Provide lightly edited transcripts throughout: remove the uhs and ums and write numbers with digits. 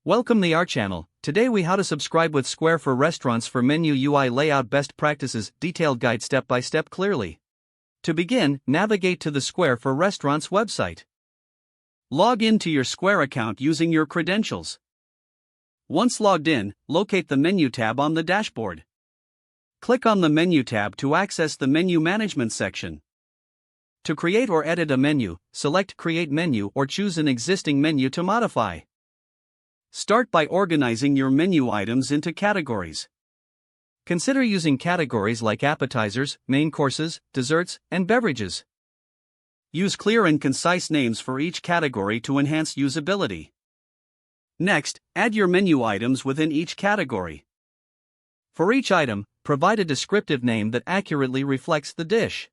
Welcome to our channel. Today we how to subscribe with Square for restaurants for menu UI layout best practices, detailed guide step by step clearly. To begin, navigate to the Square for Restaurants website. Log in to your Square account using your credentials. Once logged in, locate the menu tab on the dashboard. Click on the menu tab to access the menu management section. To create or edit a menu, select Create Menu or choose an existing menu to modify. Start by organizing your menu items into categories. Consider using categories like appetizers, main courses, desserts, and beverages. Use clear and concise names for each category to enhance usability. Next, add your menu items within each category. For each item, provide a descriptive name that accurately reflects the dish.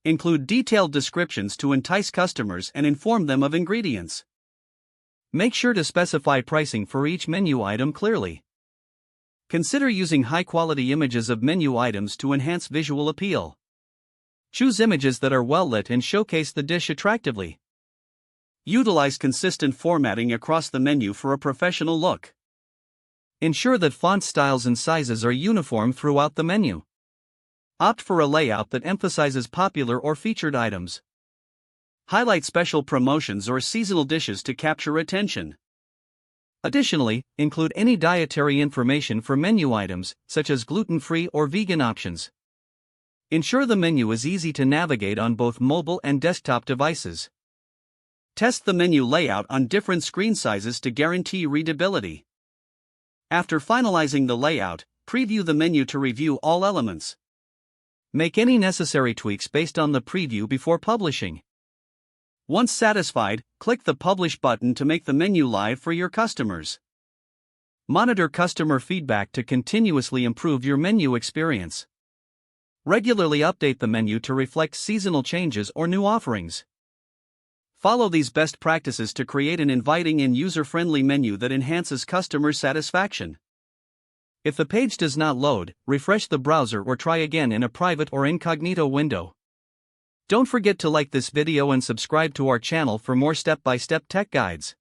Include detailed descriptions to entice customers and inform them of ingredients. Make sure to specify pricing for each menu item clearly. Consider using high-quality images of menu items to enhance visual appeal. Choose images that are well-lit and showcase the dish attractively. Utilize consistent formatting across the menu for a professional look. Ensure that font styles and sizes are uniform throughout the menu. Opt for a layout that emphasizes popular or featured items. Highlight special promotions or seasonal dishes to capture attention. Additionally, include any dietary information for menu items, such as gluten-free or vegan options. Ensure the menu is easy to navigate on both mobile and desktop devices. Test the menu layout on different screen sizes to guarantee readability. After finalizing the layout, preview the menu to review all elements. Make any necessary tweaks based on the preview before publishing. Once satisfied, click the Publish button to make the menu live for your customers. Monitor customer feedback to continuously improve your menu experience. Regularly update the menu to reflect seasonal changes or new offerings. Follow these best practices to create an inviting and user-friendly menu that enhances customer satisfaction. If the page does not load, refresh the browser or try again in a private or incognito window. Don't forget to like this video and subscribe to our channel for more step-by-step tech guides.